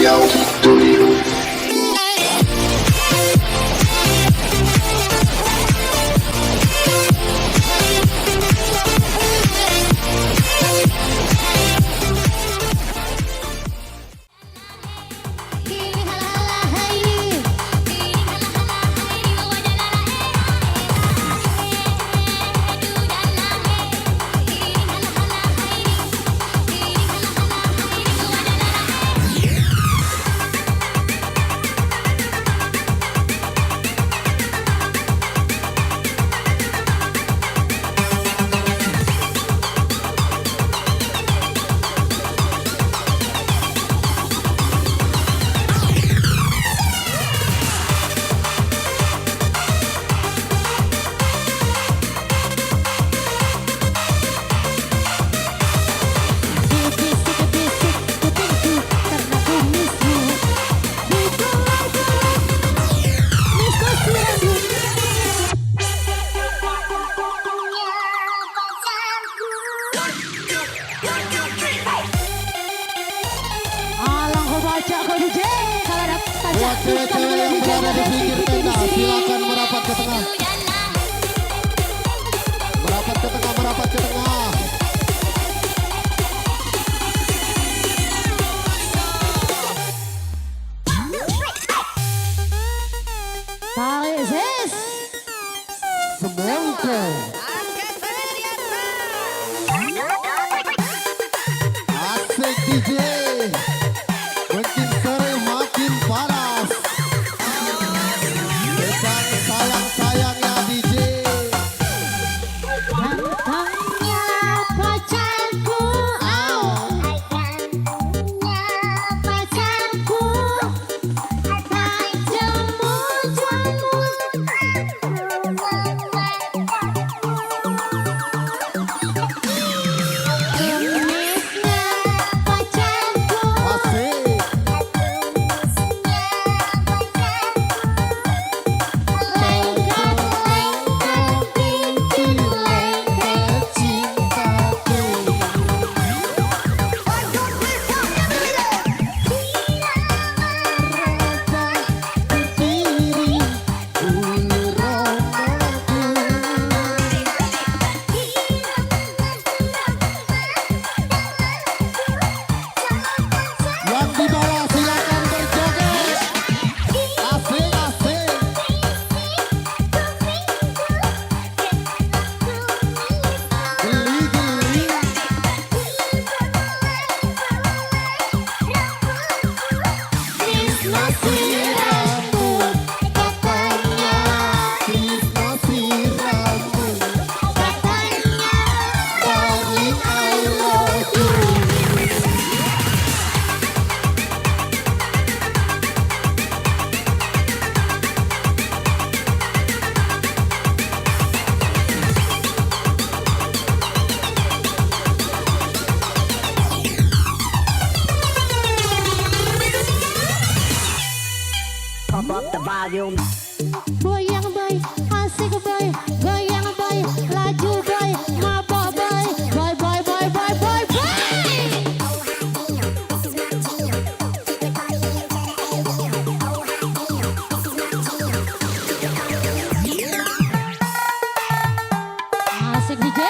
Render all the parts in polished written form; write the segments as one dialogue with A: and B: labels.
A: Riau Studio.
B: Buat cewek-cewek yang berada di pinggir tenda, silakan merapat ke tengah. Merapat ke tengah, merapat ke tengah.
C: Parises
B: Semongko. Asik DJ. Makin sore makin panas. Pesan sayang-sayangnya DJ.
C: Gantengnya pacarku, pacarku, tak jemu-jemu. Gelisnya pacarku,
B: Asik.
C: lengket-lengket pintu lengket cintaku.
B: Yang di bawah silakan berjoget. Asik, asik. Geli-geli.
C: Krisna siramu, katanya,
B: Krisna siramu.
C: katanya,
B: Darling, I love you.
D: Pump up the volume.
C: goyang boy, asik boy, goyang boy, laju boy, mabok boy, boy boy boy boy boy boy. Asik DJ.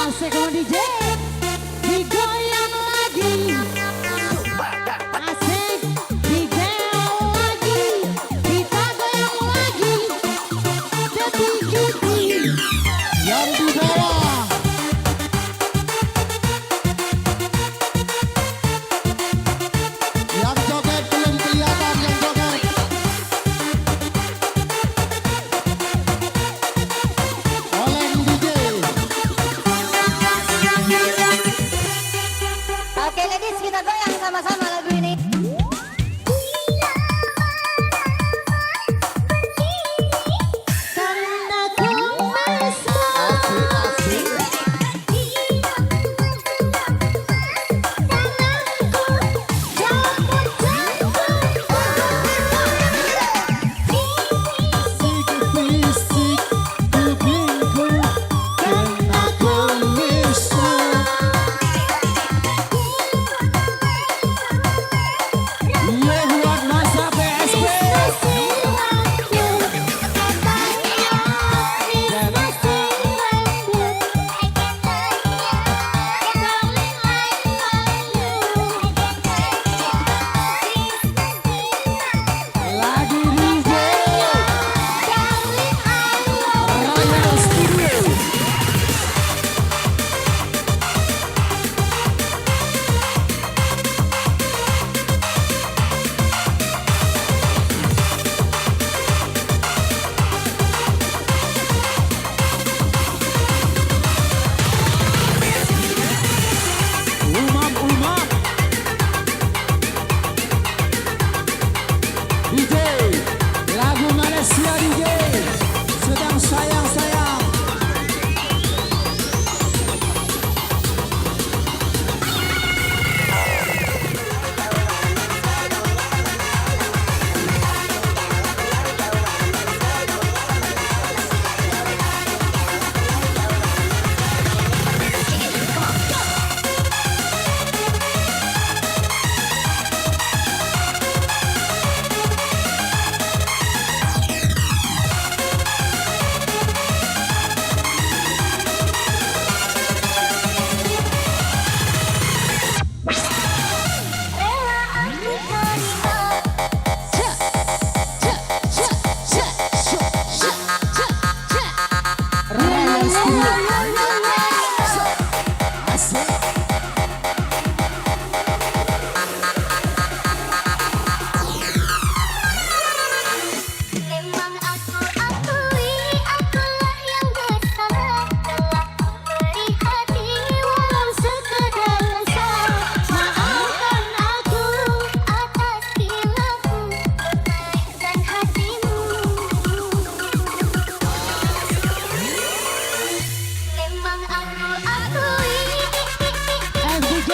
C: Asik sama DJ. Digoyang lagi. Asik, digoyang lagi. Kita goyang lagi. Detik-detik.
B: Yang di bawah. Yang joget belum kelihatan yang joget. Oleng DJ.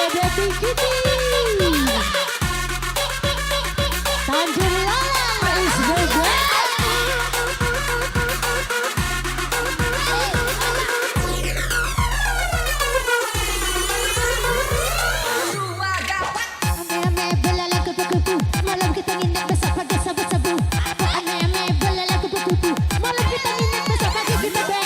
C: Baby Kitty. Tanjung Lala is Bogor. Ame-ame belala kupu-kupu, malam kita nginep besok pagi sabu-sabu. Ame-ame belala kupu-kupu, malam kita nginep besok pagi kita be.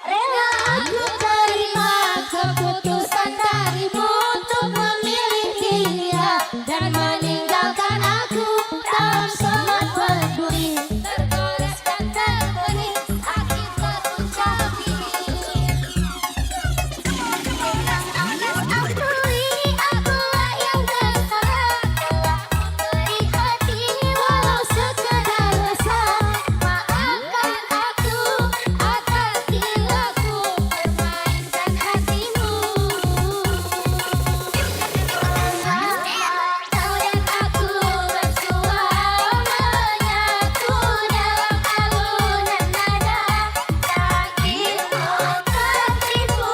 C: Rela aku terima keputusan darimu untuk memilih dia dan meninggalkan aku dalam somat berduri. Tergores dan tergelis akibat ucap ini. Akui akulah yang bersalah telah memberi hati walau sekedar rasa. Maafkan aku atas hilaku permainkan hatimu. Kau dan aku bersua menyatu dalam alunan nada. Sakitku tertipu,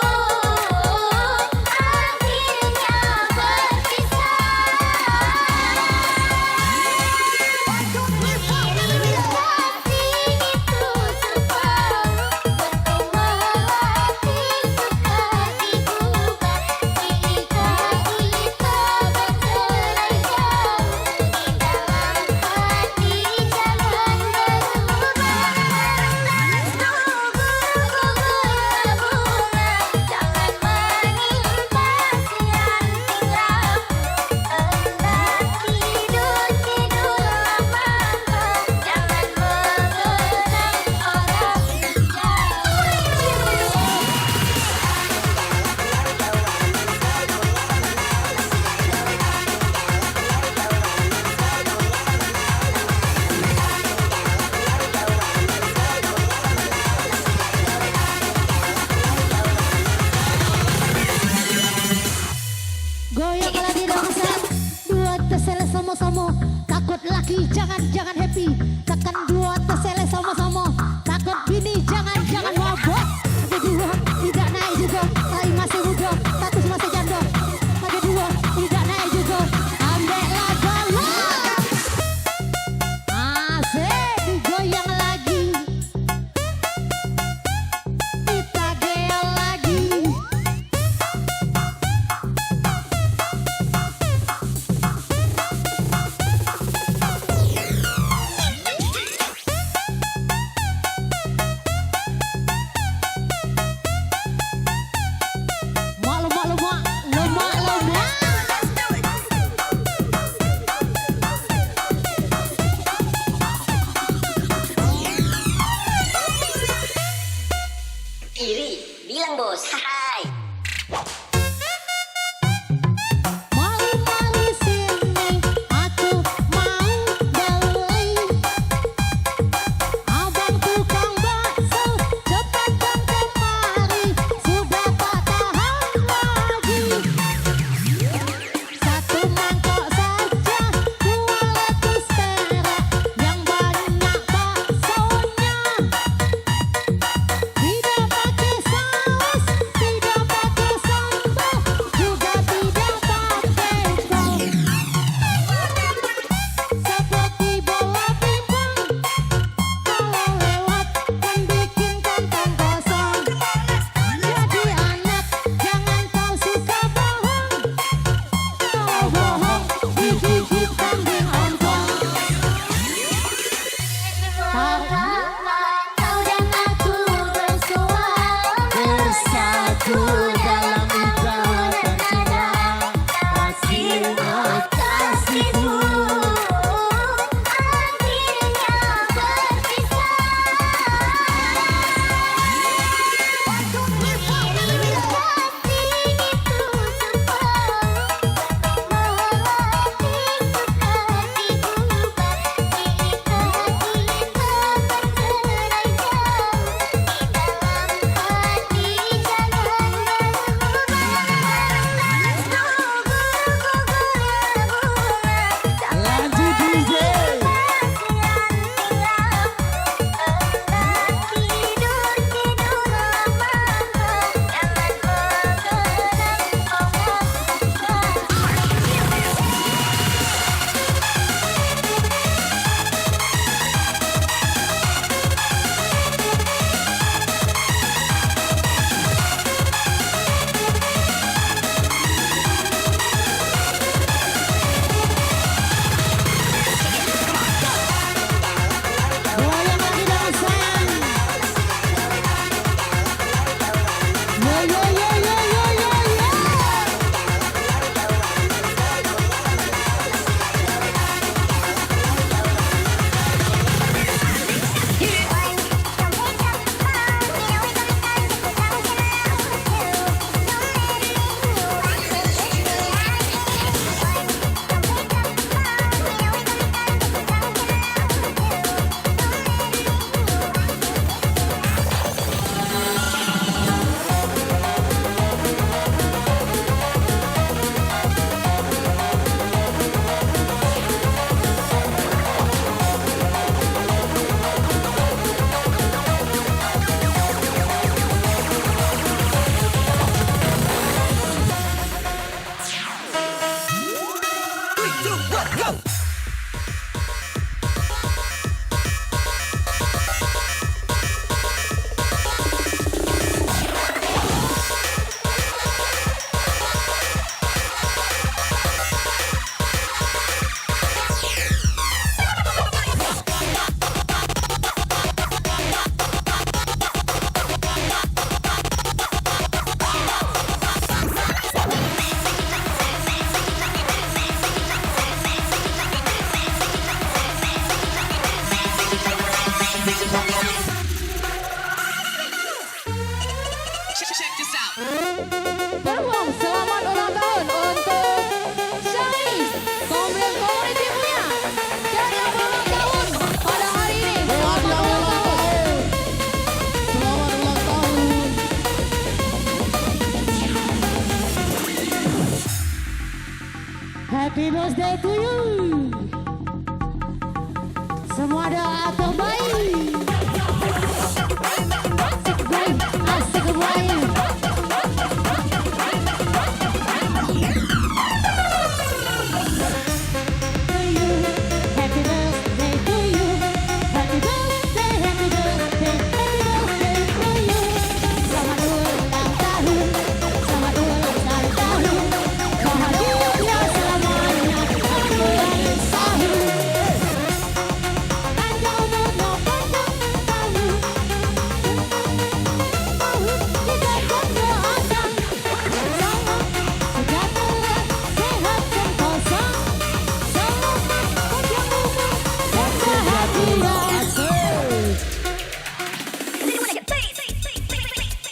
C: akhirnya berpisah. Kasih itu semua berkembang hati suka digugat. Jika kita bercerai jauh di dalam hati jangan berubah. Bunga jangan menimpa siang tilam. Entah tidur lama, jangan mengenang orang Goyang lagi dong Sam. Dua tesele sama-sama. Takut laki jangan happy. Tekan dua tesele sama-sama. Takut bini jangan mabok. Lagi dua tidak naik juga. Lagi masih muda. Status masih janda. Lagi dua tidak naik juga. Ambillah galon. Asik digoyang lagi. Kita gel lagi. Beruang selamat ulang tahun untuk Syai Komil Community punya dan yang ulang tahun pada hari ini. Selamat ulang tahun.
B: Selamat ulang tahun.
C: Happy birthday to you. Semua doa terbaik. Asik baik, asik baik.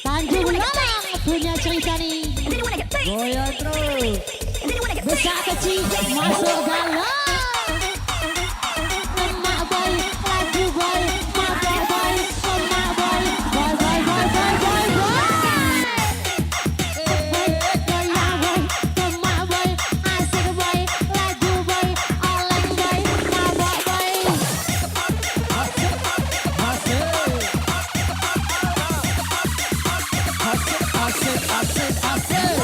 C: Tanjung Lamang punya cerita nih.
B: Goyang terus.
C: Besar kecil masuk dalam. Emak boy, laju boy, mabek boy, emak boy, boy boy boy boy boy boy. Goyang boy, emak boy, asik boy, laju boy, oleng boy, mabek boy.
B: Asik. Asik, asik, asik.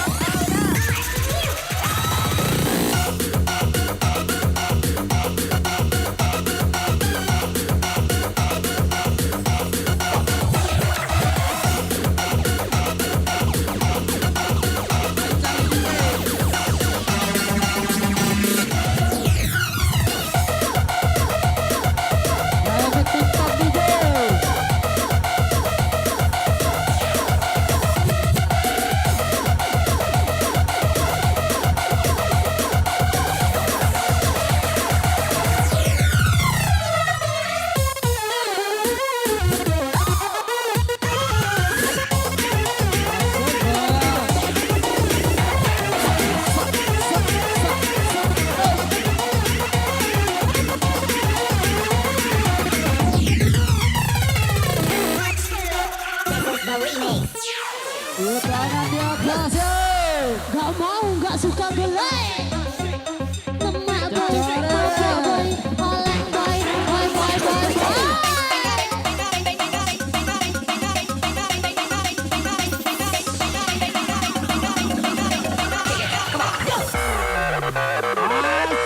B: Tangan di atas,
C: Gak mau, gak suka gelai. Emak boy, mabek boy, oleng boy, boy boy boy boy.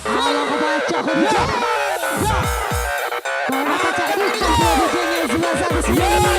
C: Kalau kebaca, kebaca. Kalau kebaca, ikan produksinya juga satu sendiri.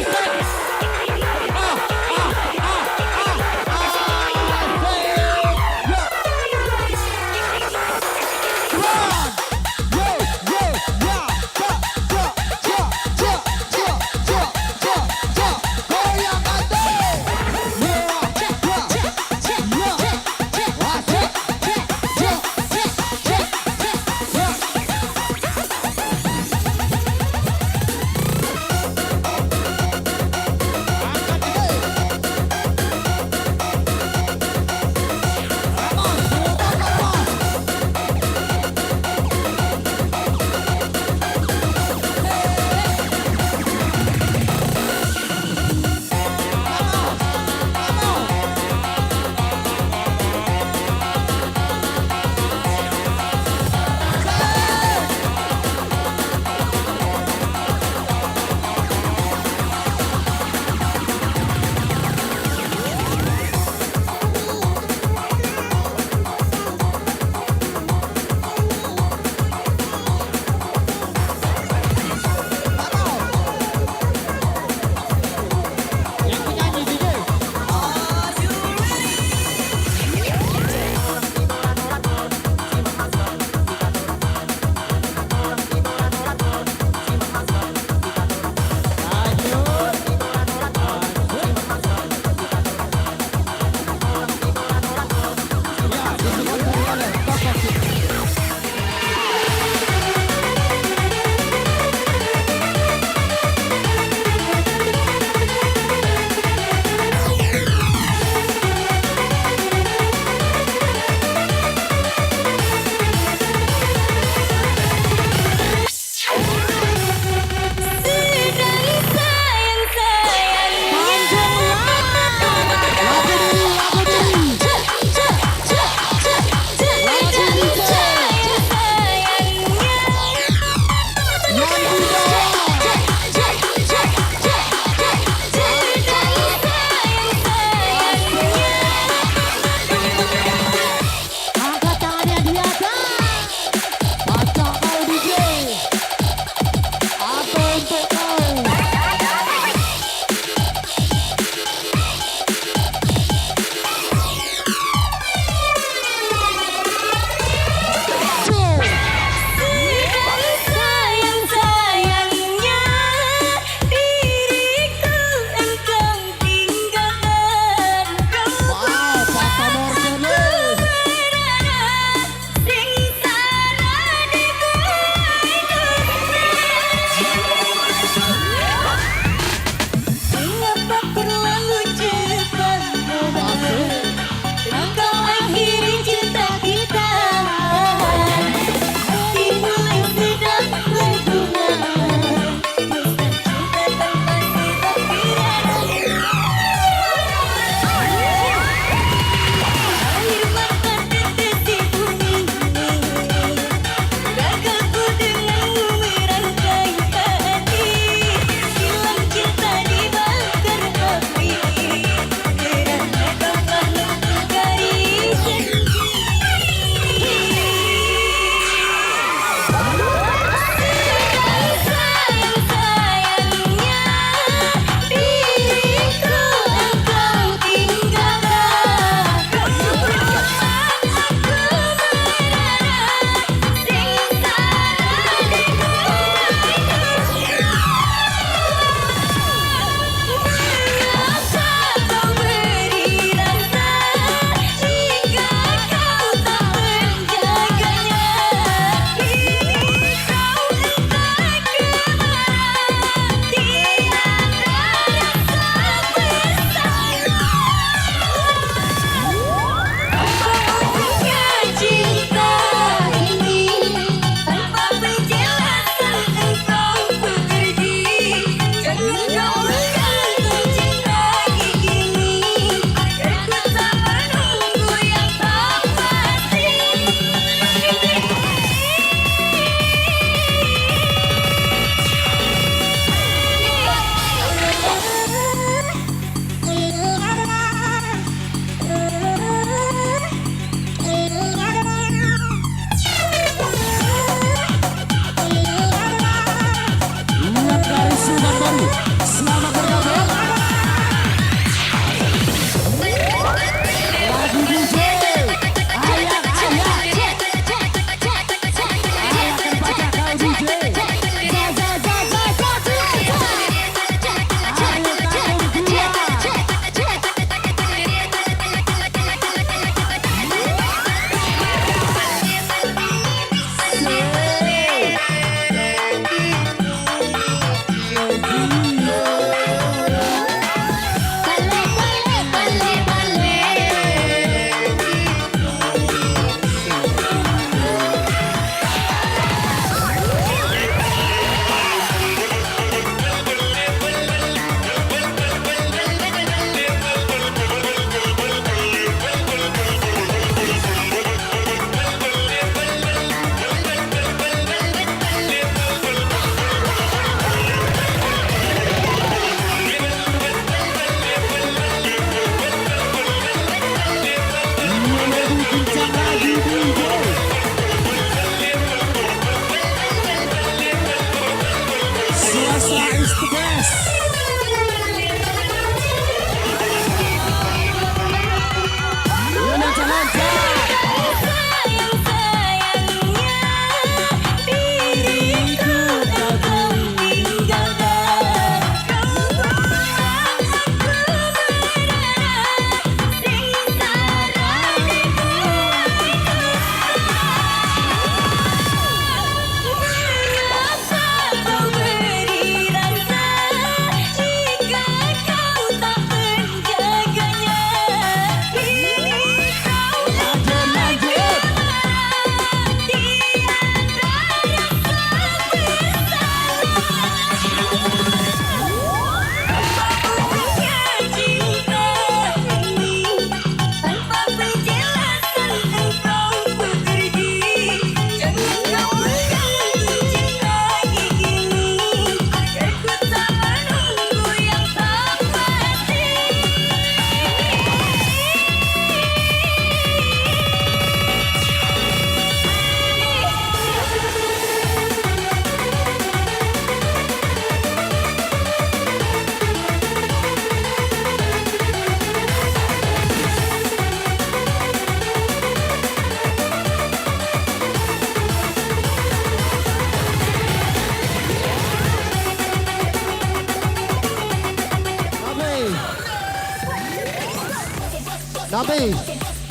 B: HP.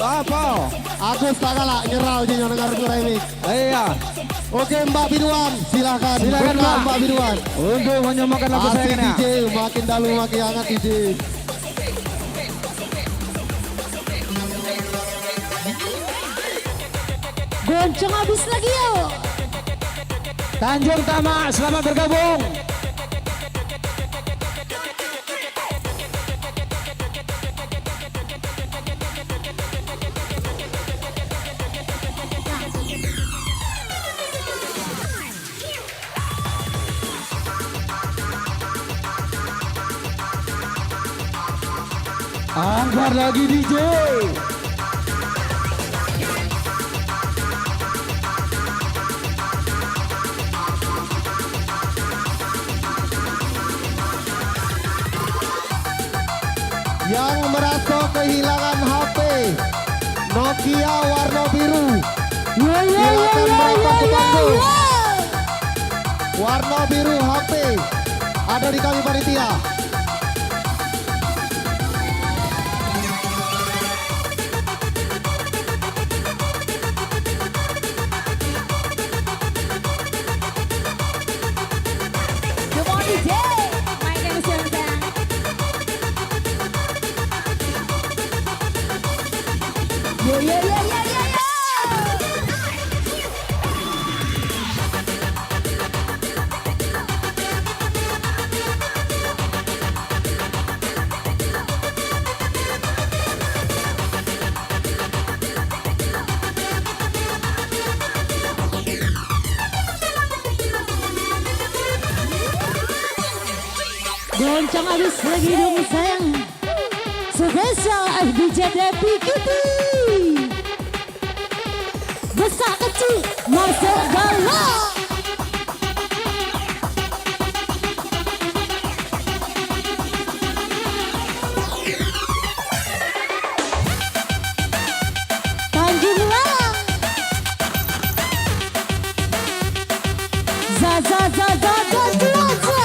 A: Apa?
B: Agus tak kalah nyerau je dengar remix.
A: Iya.
B: Oke Mbak Biduan, silakan.
A: Silakan,
B: Buka,
A: Mbak.
B: Mbak Biduan.
A: Untuk menyomakan lagu
B: Asik
A: saya
B: DJ, makin dalu makin hangat DJ.
C: Goncang habis lagi yuk.
A: Tanjung Tama, selamat bergabung. Angkat lagi DJ.
B: Yang merasa kehilangan HP Nokia warna biru, silakan merapat ke panggung. Warna biru HP ada di kami panitia.
C: Come on DJ, mainkan siang. Yo yo yo yo yo yo. Goncang habis lagi dong sayang. Spesial FDJ Depi Kitty. Besar kecil masuk galau. Tanjung Lang. Za za za za za za za.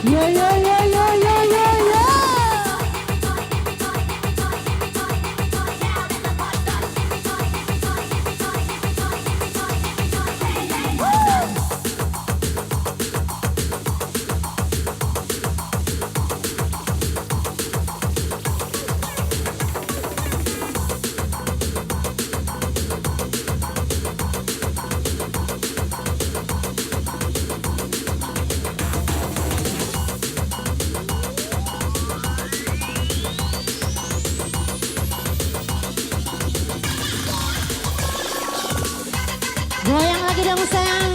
C: Yo yo yo yo yo yo yo. Goyang lagi dong sayang.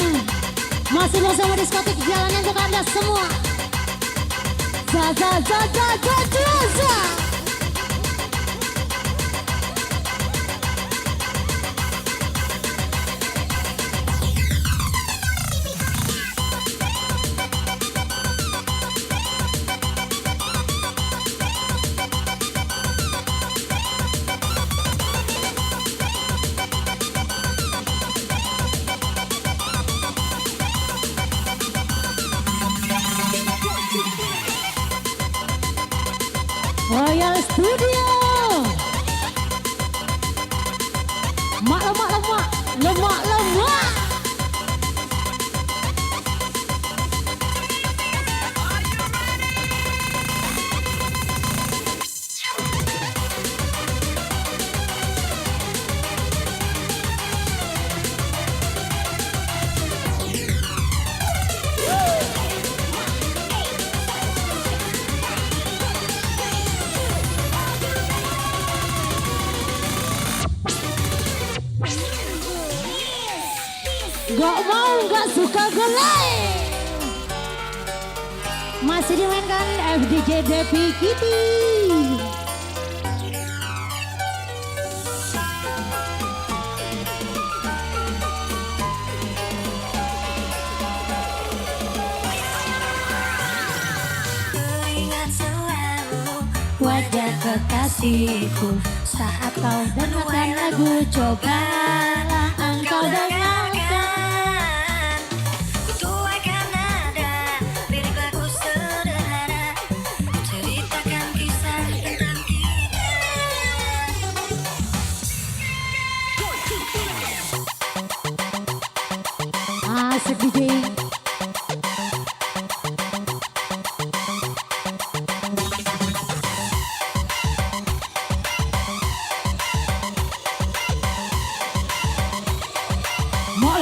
C: Masih bersama diskotik jalanan untuk anda semua. Za za za za za za za. Gak mau, gak suka golai. Masih dimainkan FDJ Depi Kitty.
E: Teringat selalu wajah kekasihku saat kau dengarkan lagu, cobalah engkau dengarkan. Kutuaikan nada lirik lagu sederhana, ceritakan kisah tentang kita.
C: Asik DJ.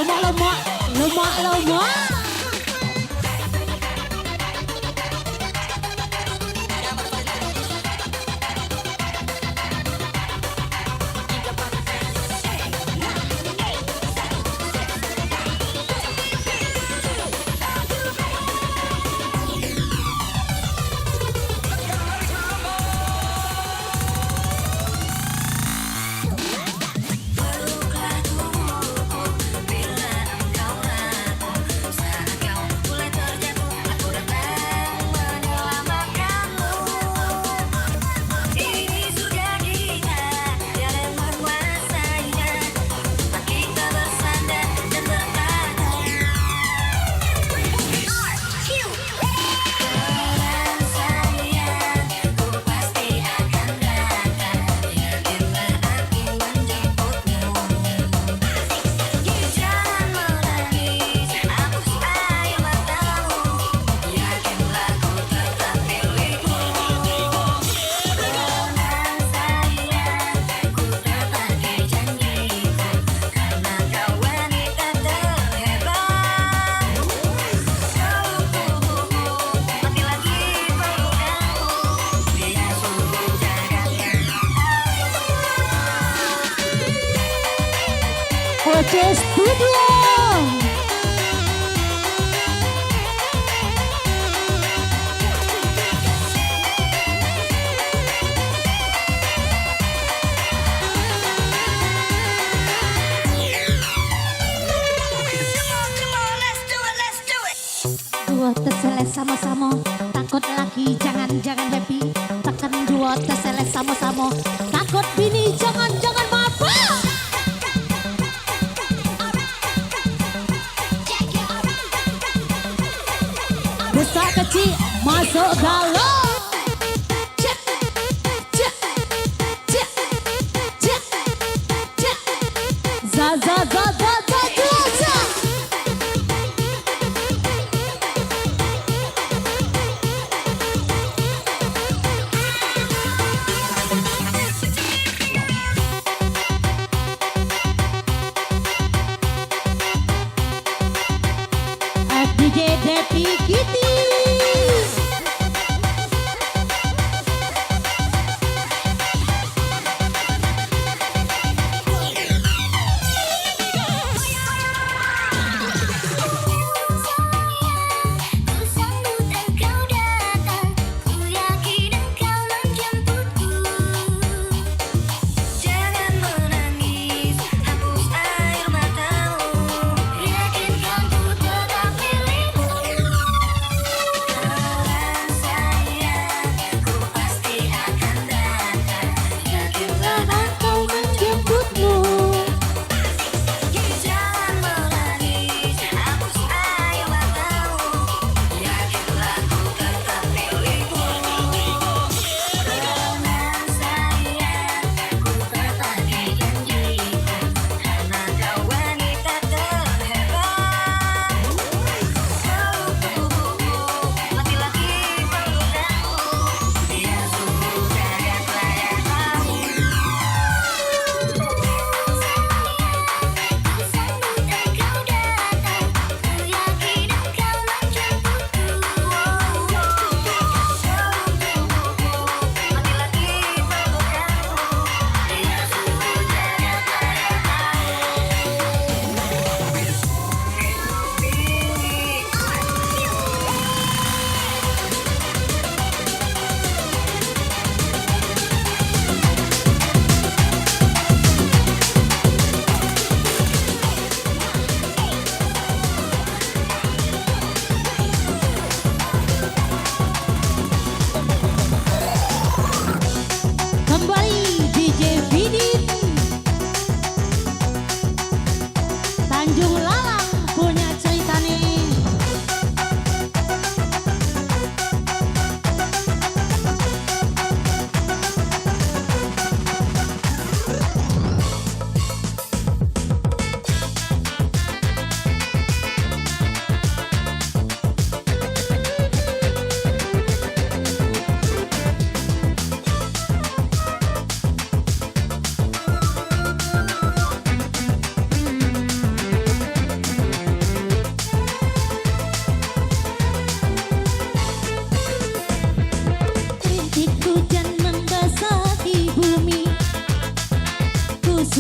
C: Lemak.
E: Peluklah tubuhku bila engkau rapuh, saat kau mulai terjatuh, aku datang menyelamatkanmu. Ini surga kita, tiada yang menguasainya, tempat kita bersandar dan bertahan. Perang sayang, ku pasti akan datang, yakinlah aku menjemputmu. Jangan menangis, hapus air matamu, yakinlah ku tetap milikmu. Tenang sayang, ku tepati janjiku, karena kau wanita terhebat. Peluk tubuhku, mati lagi pelukanmu, biar seluruh jagat
C: Oce Studio. Dua terseles sama-sama, takut laki jangan happy. Tekan dua terseles sama-sama, takut bini jangan mabuk. Besar kecil masuk dalam. Cek, cek, cek, cek, cek. Za. FDJ Depi Kitty.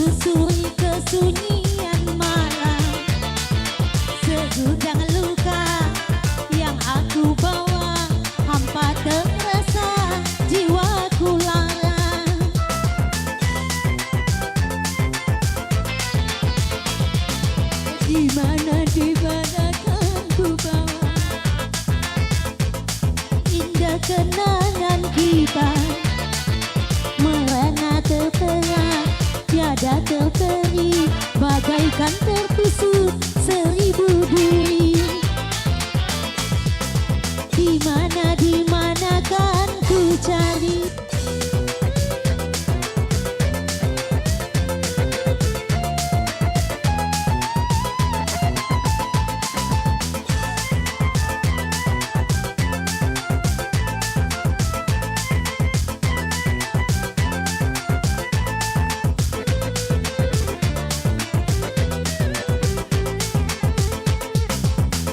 C: Susuri kesunyian malam, segudang luka yang aku bawa, hampa terasa jiwaku lara. Di mana kan ku bawa indah kenangan kita, merana tertera tiada terperi, bagaikan tertusuk seribu duri. Di mana kan ku cari.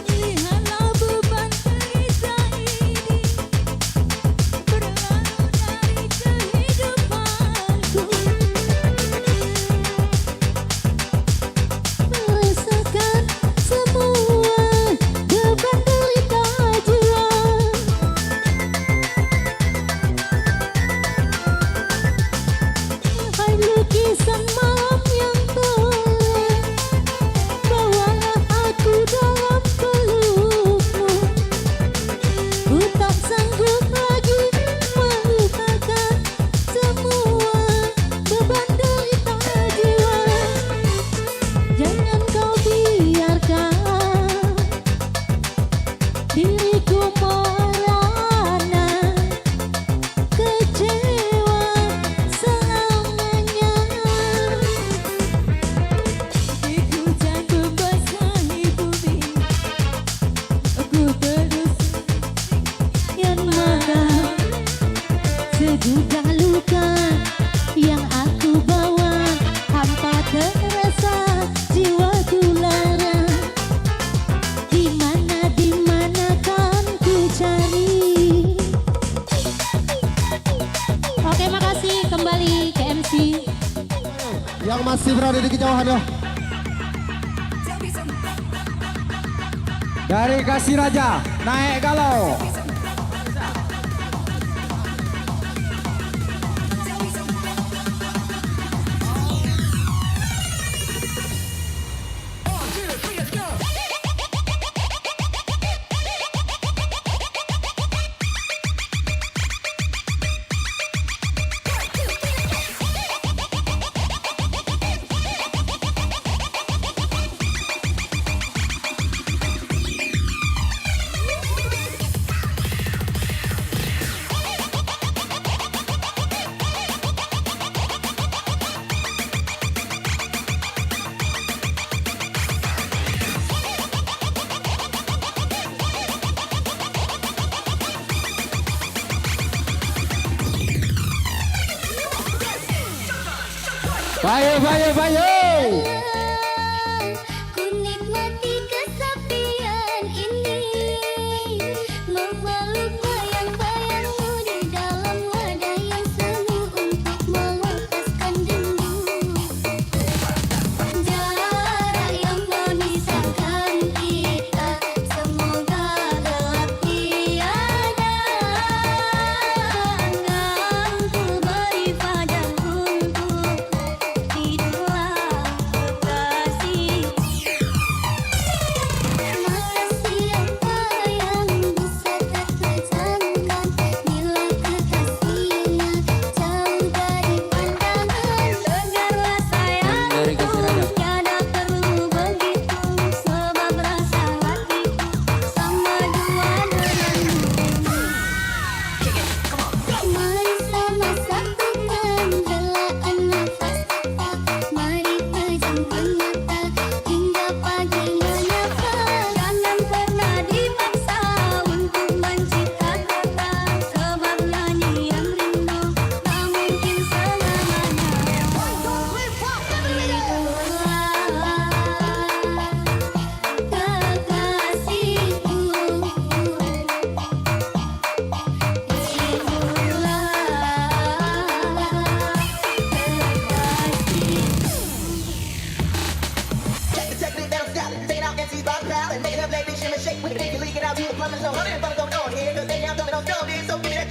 C: Lihatlah beban derita ini berlalu dari kehidupanku. Rasakan semua beban derita jiwa. Hai lukisan malam yang tolong, bawalah aku dalam pelukmu. Ku tak sanggup lagi melupakan semua beban derita jiwa. Jangan kau biarkan diriku merana kecewa selamanya. Di hujan membasahi bumi, aku terus yang marah. Segudang luka yang aku bawa, hampa terasa jiwaku lara. Di mana kan ku cari. Oke, makasih. Kembali ke MC.
B: Yang masih berada di kejauhan ya.
A: Dari Kasih Raja, naik galau. Bayu.
E: Ku nikmati kesepian ini, memeluk bayang-bayangmu di dalam wadah yang semu untuk melepaskan rindu. Jarak yang memisahkan kita semoga gelap tiada. Engkau beri padaku untuk tidurlah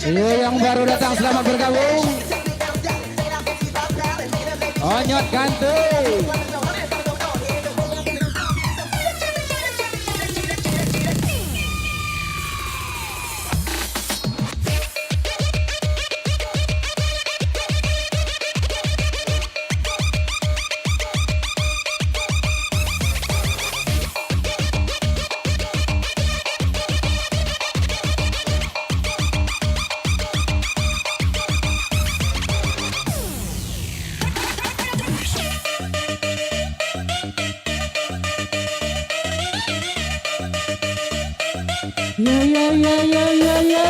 A: Iya, yang baru datang selamat bergabung. Onyot ganti.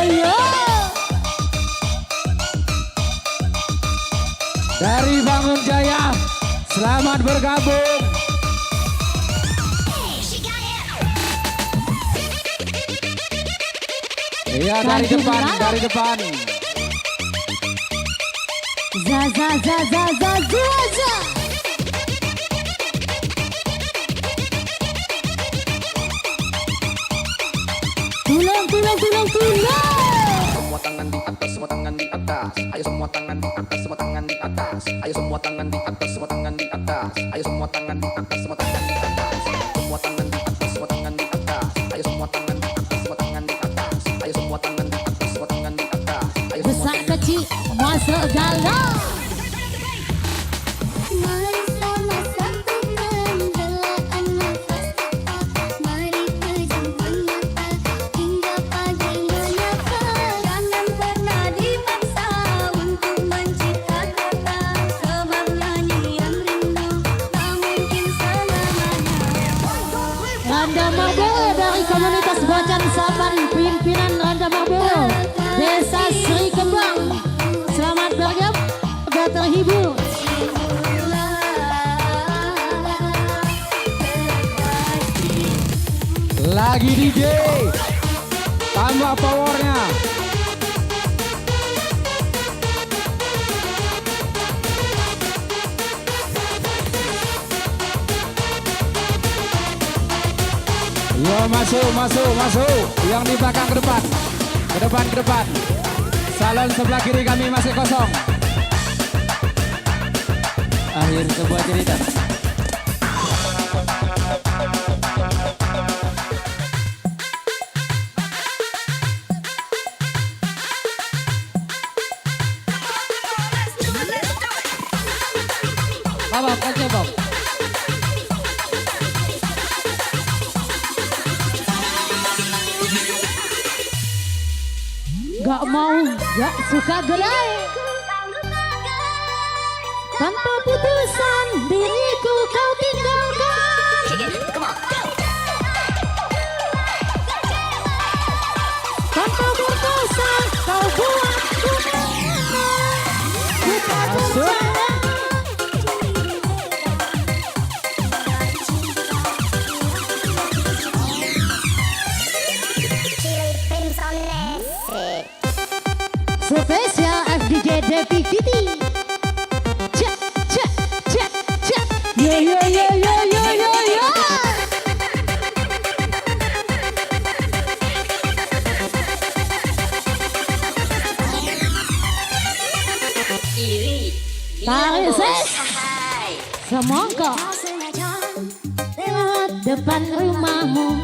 C: Yo.
A: Dari Bangun Jaya, selamat bergabung. Iya, dari depan, dari depan.
C: Za. Tulang.
F: Semua tangan di atas, semua tangan di atas. Ayo semua tangan di atas, semua tangan di atas. Ayo semua tangan di atas, semua tangan di atas. Ayo semua tangan di atas, semua tangan di atas. Semua tangan di atas, semua tangan di atas. Ayo semua tangan di atas, semua tangan di atas. Ayo semua tangan di atas, semua tangan di atas. Ayo semua
C: Besar kecil masuk dalam.
E: Mari sama satukan gerakan nafas kita. Mari pejamkan mata hingga pagi menyapa. Jangan pernah dipaksa untuk mencipta kata. Sebab nyanyian rindu tak mungkin selamanya.
C: Randa Marboro dari komunitas Bocan Saban, pimpinan Randa Marboro, Desa Sri Kembang. Selamat bergabung, sudah terhibur.
A: Lagi DJ, tambah powernya. Yo, masuk. Yang di belakang ke depan. Ke depan. Salon sebelah kiri kami masih kosong. Akhir sebuah cerita. Bob, aja Bob.
C: Gak mau, gak suka gelai. Tanpa putusan diriku kau tinggalkan. Tanpa berdosa kau buat ku tak percaya. Spesial FDJ Devi Kitty. Cek. Yo. Tarik ses. Semongko. Lewat depan rumahmu.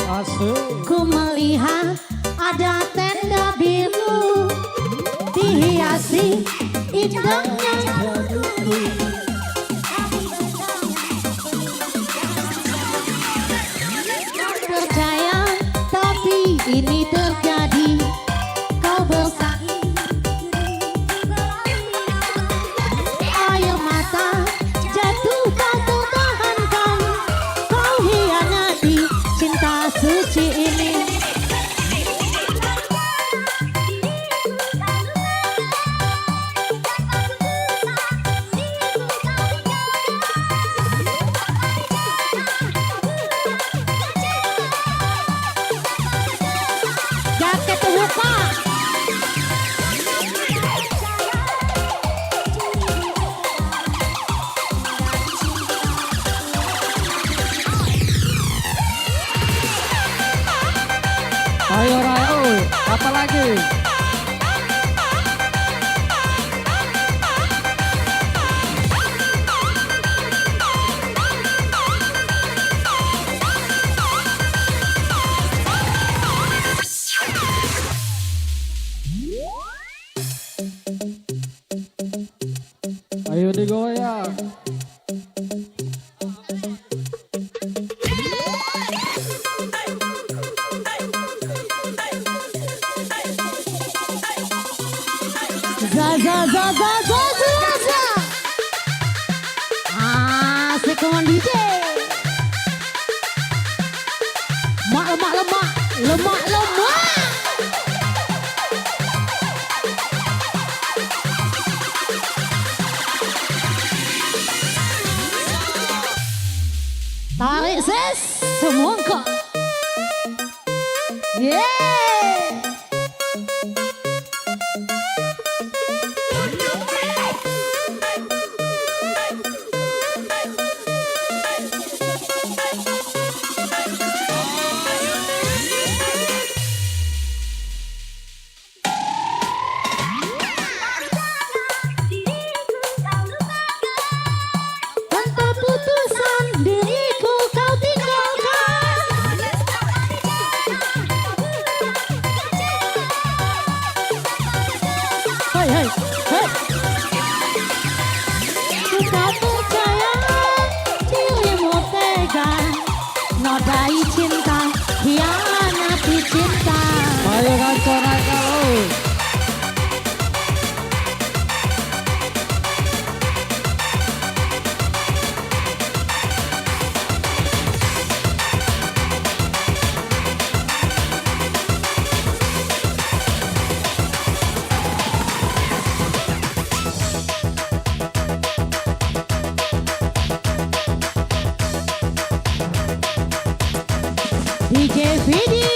C: Ku melihat ada tenda biru. Dihiasi indahnya percaya, tapi ini terjadi. Kau bersaing, air mata jatuh tak tertahankan. Kau hianati cinta suci ini. Jaket terbuka.
A: Ayo Rai, apa lagi? Ayo digoyang.
C: Za. Asik kawan DJ. Lemak. Tarik ses, semongko. Yeah. Tanpa putusan diriku kau tinggalkan. Hai. Ku tak percaya dirimu tega nodai cinta, hianati cinta.
A: Ayo kanco naik kalau.
C: DJ Fidin.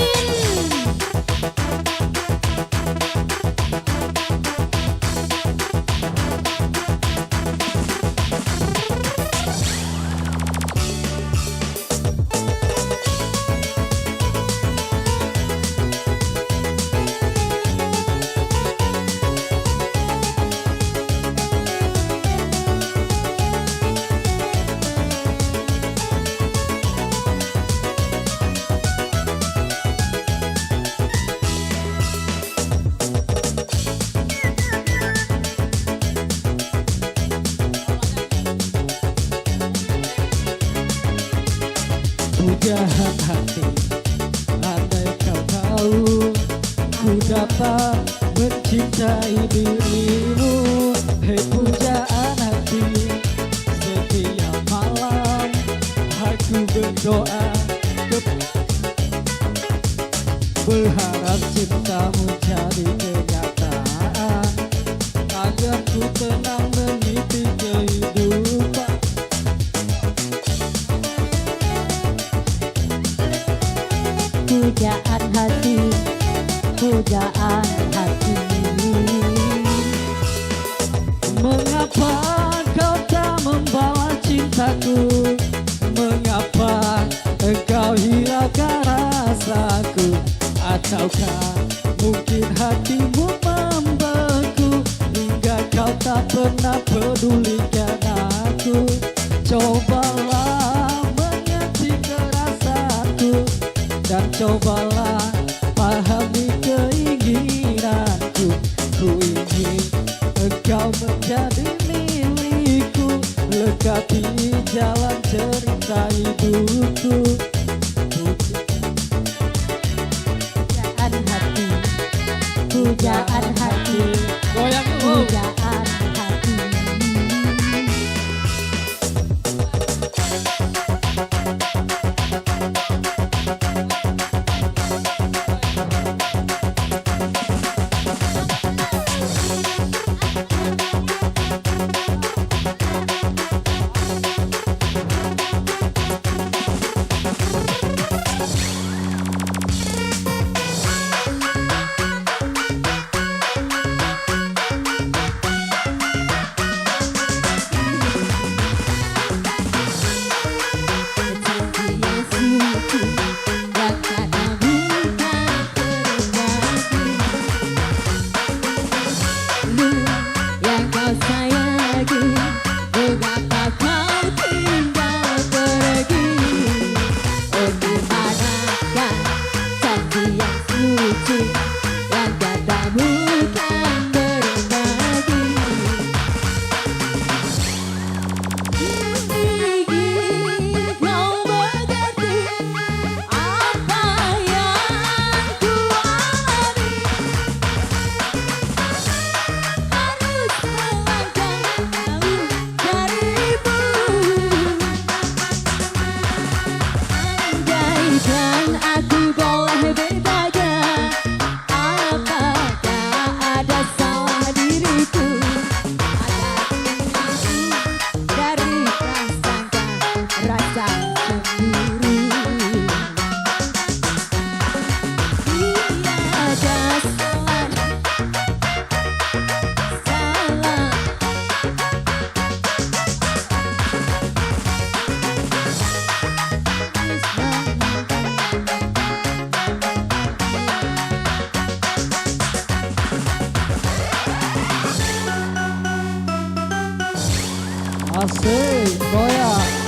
A: Jahat hati, andai kau tahu ku dapat mencintai dirimu. Hei pujaan hati, setiap malam aku berdoa berharap cintamu jadi kenyataan, agar ku tenang meniti kehidupan.
C: Pujaan hati.
A: Mengapa kau tak membawa cintaku? Mengapa engkau hiraukan rasaku? Ataukah mungkin hatimu membeku hingga kau tak pernah pedulikan aku? Cobalah mengerti perasaanku dan cobalah pahami keinginanku. Ku ingin engkau menjadi milikku, lengkapi jalan cerita hidupku.
C: Pujaan hati.
A: Goyang dulu.
C: Pujaan hati.
B: Asik, goyang.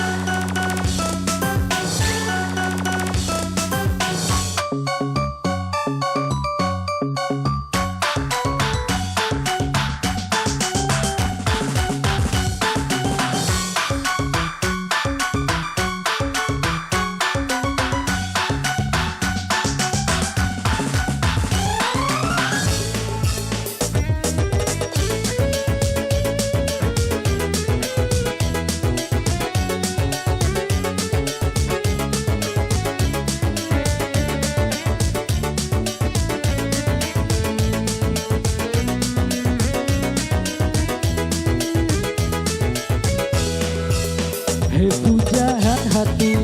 B: Hei pujaan hati,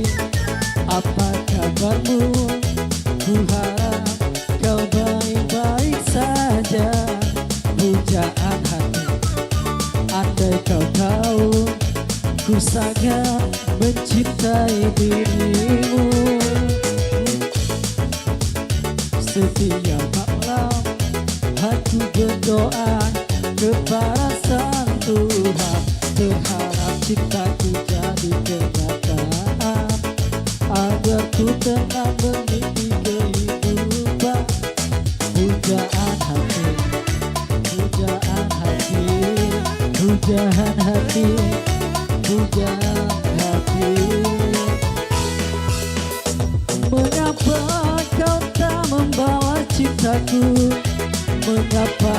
B: apa kabarmu? Ku harap kau baik-baik saja. Pujaan hati, andai kau tahu ku sangat mencintai dirimu. Setiap malam aku berdoa kepada Sang Tuhan, berharap cintaku jadi kenyataan, agar ku tenang bermimpi kehidupan. Pujaan hati, pujaan hati, pujaan hati, pujaan hati. Mengapa kau tak membawa cintaku? Mengapa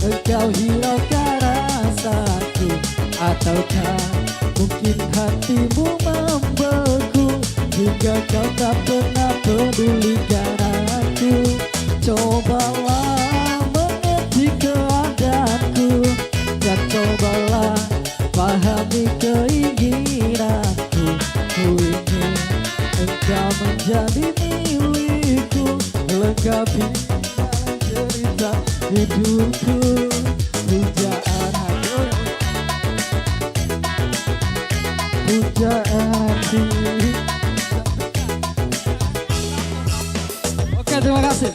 B: engkau hiraukan rasaku? Ataukah mungkin hatimu membeku hingga kau tak pernah pedulikan aku? Cobalah mengerti keadaanku dan cobalah pahami keinginanku. Ku ingin engkau menjadi milikku, lengkapi cerita hidupku. Pujaan hati, pujaan hati.
A: Oke, terima kasih.